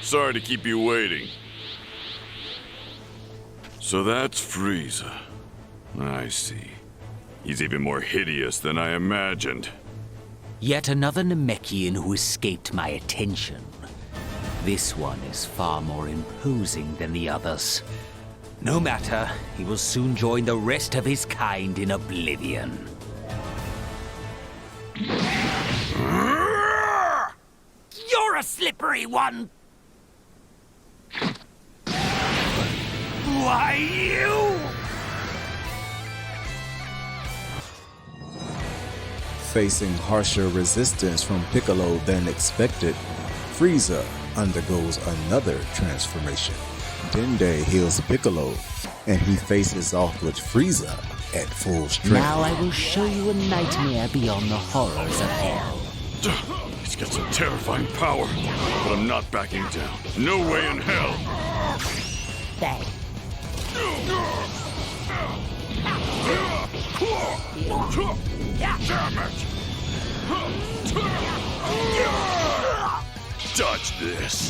Sorry to keep you waiting. So that's Frieza. I see. He's even more hideous than I imagined. Yet another Namekian who escaped my attention. This one is far more imposing than the others. No matter, he will soon join the rest of his kind in oblivion. You're a slippery one! Why, you? Facing harsher resistance from Piccolo than expected, Frieza undergoes another transformation. Dende heals Piccolo, and he faces off with Frieza at full strength. Now I will show you a nightmare beyond the horrors of hell. He's got some terrifying power, but I'm not backing down. No way in hell! Bang. Damn it! Dodge this!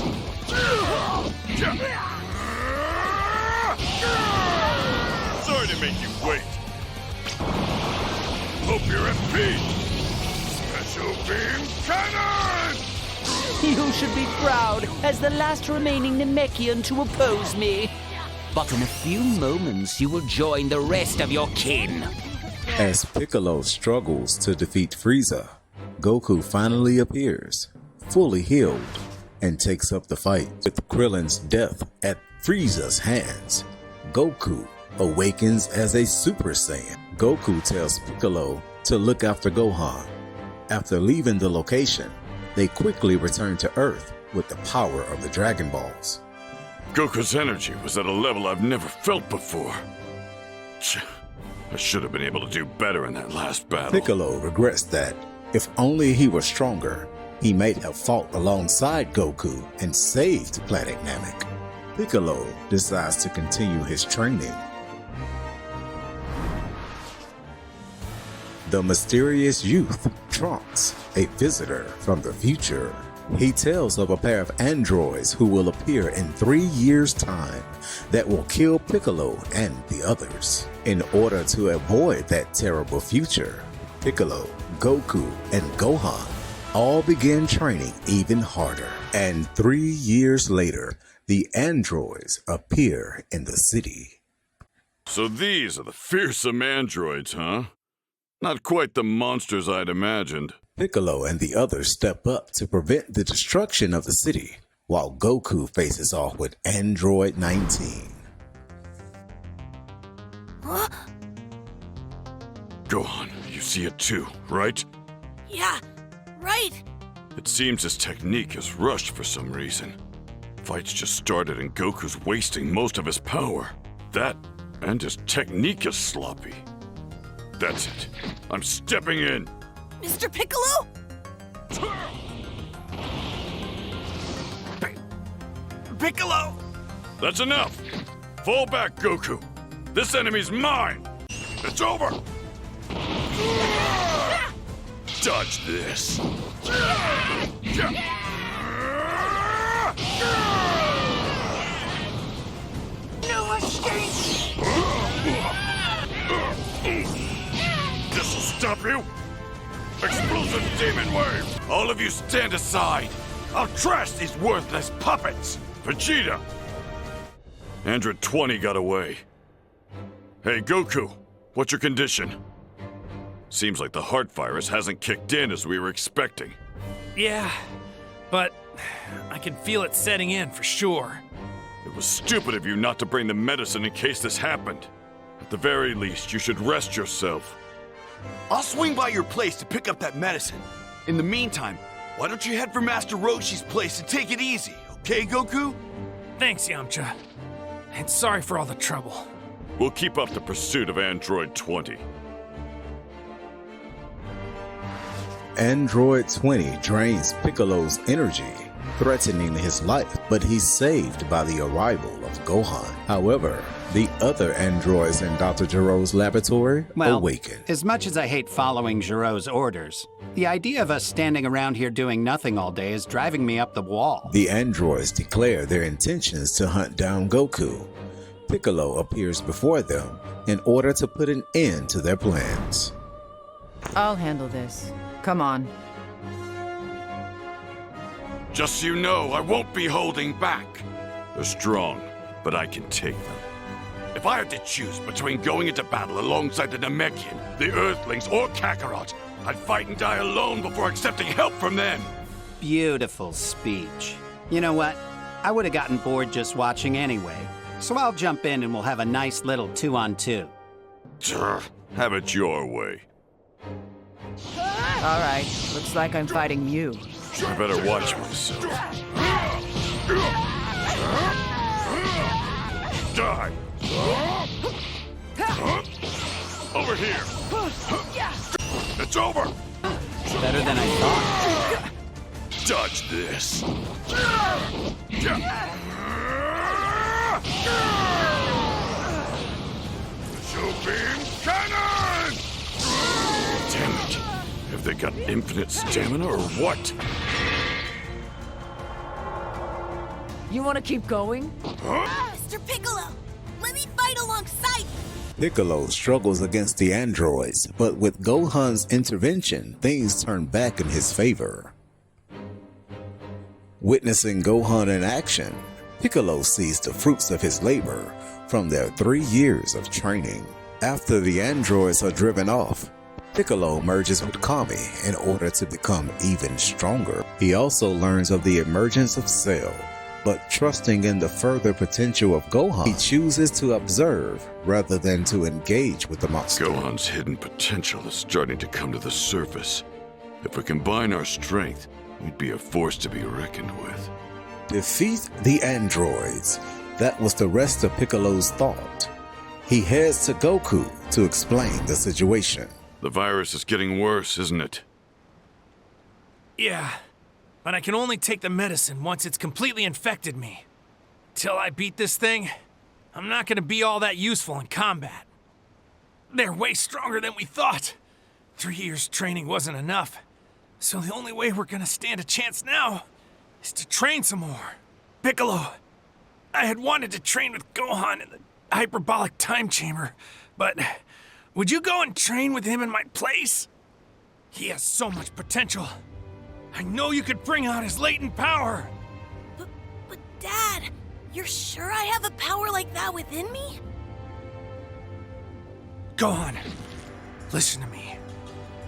Sorry to make you wait. Hope you're at peace. Special beam cannon! You should be proud as the last remaining Namekian to oppose me. But in a few moments, you will join the rest of your kin. As Piccolo struggles to defeat Frieza, Goku finally appears, fully healed, and takes up the fight. With Krillin's death at Frieza's hands, Goku awakens as a Super Saiyan. Goku tells Piccolo to look after Gohan. After leaving the location, they quickly return to Earth with the power of the Dragon Balls. Goku's energy was at a level I've never felt before. I should have been able to do better in that last battle. Piccolo regrets that, if only he were stronger, he might have fought alongside Goku and saved Planet Namek. Piccolo decides to continue his training. The mysterious youth, Trunks, a visitor from the future. He tells of a pair of androids who will appear in 3 years' time that will kill Piccolo and the others. In order to avoid that terrible future, Piccolo, Goku, and Gohan all begin training even harder. And 3 years later, the androids appear in the city. So these are the fearsome androids, huh? Not quite the monsters I'd imagined. Piccolo and the others step up to prevent the destruction of the city, while Goku faces off with Android 19. Huh? Gohan, you see it too, right? Yeah, right. It seems his technique is rushed for some reason. Fight's just started and Goku's wasting most of his power. That and his technique is sloppy. That's it. I'm stepping in. Mr. Piccolo? Piccolo! That's enough! Fall back, Goku! This enemy's mine! It's over! Dodge this! No escape! This'll stop you! Explosive demon wave! All of you stand aside! I'll trash these worthless puppets! Vegeta! Android 20 got away. Hey, Goku, what's your condition? Seems like the heart virus hasn't kicked in as we were expecting. Yeah, but I can feel it setting in for sure. It was stupid of you not to bring the medicine in case this happened. At the very least, you should rest yourself. I'll swing by your place to pick up that medicine. In the meantime, why don't you head for Master Roshi's place and take it easy, okay, Goku? Thanks, Yamcha. And sorry for all the trouble. We'll keep up the pursuit of Android 20. Android 20 drains Piccolo's energy threatening his life, but he's saved by the arrival of Gohan. However, the other androids in Dr. Giro's laboratory awaken. As much as I hate following Giro's orders, the idea of us standing around here doing nothing all day is driving me up the wall. The androids declare their intentions to hunt down Goku. Piccolo appears before them in order to put an end to their plans. I'll handle this. Come on. Just so you know, I won't be holding back. They're strong, but I can take them. If I had to choose between going into battle alongside the Namekian, the Earthlings, or Kakarot, I'd fight and die alone before accepting help from them. Beautiful speech. You know what? I would have gotten bored just watching anyway. So I'll jump in and we'll have a nice little 2-on-2. Have it your way. All right, looks like I'm fighting Mew. I better watch myself. Die! Over here! It's over! Better than I thought. Dodge this! Beam cannon! Damn it! Have they got infinite stamina or what? You want to keep going? Mr. Piccolo, let me fight alongside you. Piccolo struggles against the androids, but with Gohan's intervention, things turn back in his favor. Witnessing Gohan in action, Piccolo sees the fruits of his labor from their 3 years of training. After the androids are driven off, Piccolo merges with Kami in order to become even stronger. He also learns of the emergence of Cell, but trusting in the further potential of Gohan, he chooses to observe rather than to engage with the monster. Gohan's hidden potential is starting to come to the surface. If we combine our strength, we'd be a force to be reckoned with. Defeat the androids. That was the rest of Piccolo's thought. He heads to Goku to explain the situation. The virus is getting worse, isn't it? Yeah, but I can only take the medicine once it's completely infected me. Till I beat this thing, I'm not gonna be all that useful in combat. They're way stronger than we thought. 3 years training wasn't enough, so the only way we're gonna stand a chance now is to train some more. Piccolo, I had wanted to train with Gohan in the hyperbolic time chamber, but would you go and train with him in my place? He has so much potential. I know you could bring out his latent power. But Dad, you're sure I have a power like that within me? Gohan, listen to me.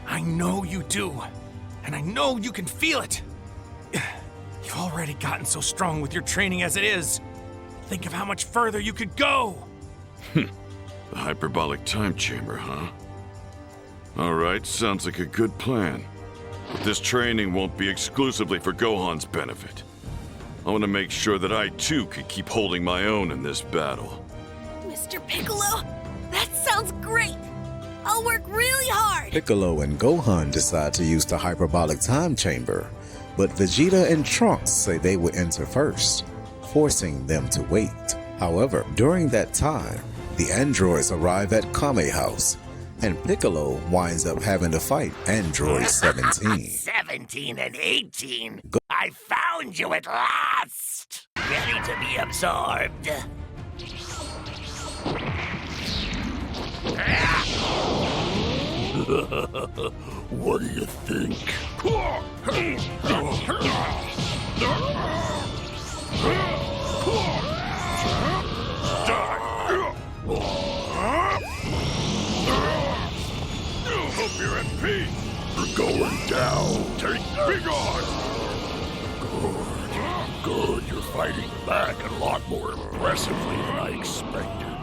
I know you do, and I know you can feel it. You've already gotten so strong with your training as it is. Think of how much further you could go. The hyperbolic time chamber, huh? All right, sounds like a good plan. But this training won't be exclusively for Gohan's benefit. I want to make sure that I too can keep holding my own in this battle. Mr. Piccolo, that sounds great. I'll work really hard. Piccolo and Gohan decide to use the hyperbolic time chamber, but Vegeta and Trunks say they would enter first, forcing them to wait. However, during that time, the androids arrive at Kame House, and Piccolo winds up having to fight Android 17. 17 and 18. I found you at last. Ready to be absorbed. What do you think? Hope you're at peace. We're going down. Be gone. Good. You're fighting back a lot more impressively than I expected.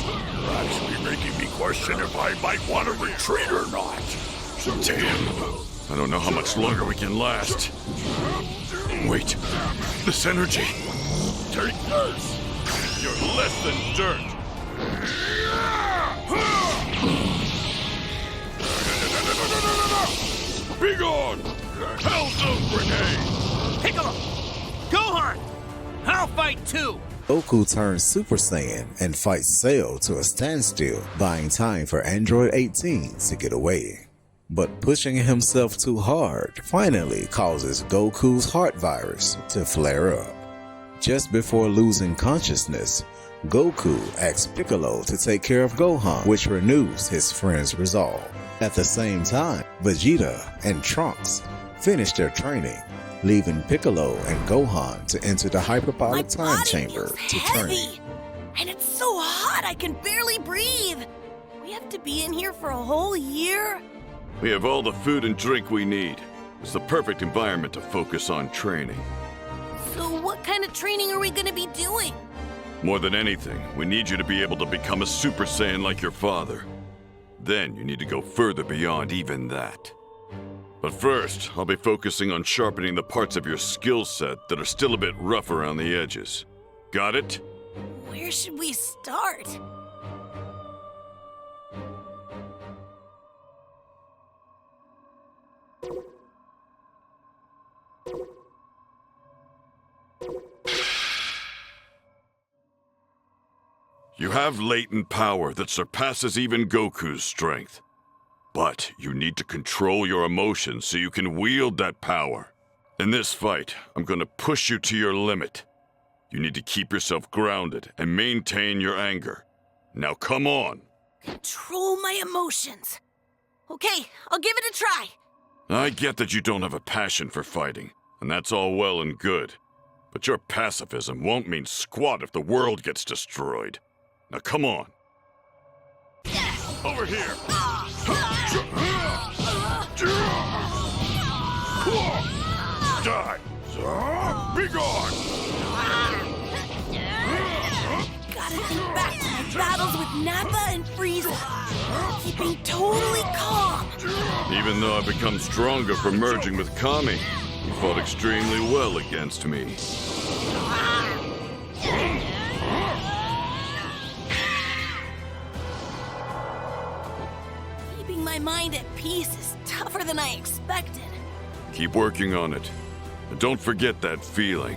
You're actually making me question if I might want to retreat or not. Damn. I don't know how much longer we can last. Wait. This energy. Take this. You're less than dirt. Be gone! Hell's grenade! Piccolo! Gohan! I'll fight too! Goku turns Super Saiyan and fights Cell to a standstill, buying time for Android 18 to get away. But pushing himself too hard finally causes Goku's heart virus to flare up. Just before losing consciousness, Goku asks Piccolo to take care of Gohan, which renews his friend's resolve. At the same time, Vegeta and Trunks finish their training, leaving Piccolo and Gohan to enter the hyperbolic time chamber to train. And it's so hot I can barely breathe. We have to be in here for a whole year? We have all the food and drink we need. It's the perfect environment to focus on training. So what kind of training are we gonna be doing? More than anything, we need you to be able to become a Super Saiyan like your father. Then you need to go further beyond even that. But first, I'll be focusing on sharpening the parts of your skill set that are still a bit rough around the edges. Got it? Where should we start? You have latent power that surpasses even Goku's strength. But you need to control your emotions so you can wield that power. In this fight, I'm gonna push you to your limit. You need to keep yourself grounded and maintain your anger. Now come on. Control my emotions. Okay, I'll give it a try. I get that you don't have a passion for fighting, and that's all well and good. But your pacifism won't mean squat if the world gets destroyed. Now come on. Over here. Die. Be gone. Gotta think back to my battles with Nappa and Frieza. Keeping totally calm. Even though I've become stronger from merging with Kami, you fought extremely well against me. Keeping my mind at peace is tougher than I expected. Keep working on it. And don't forget that feeling.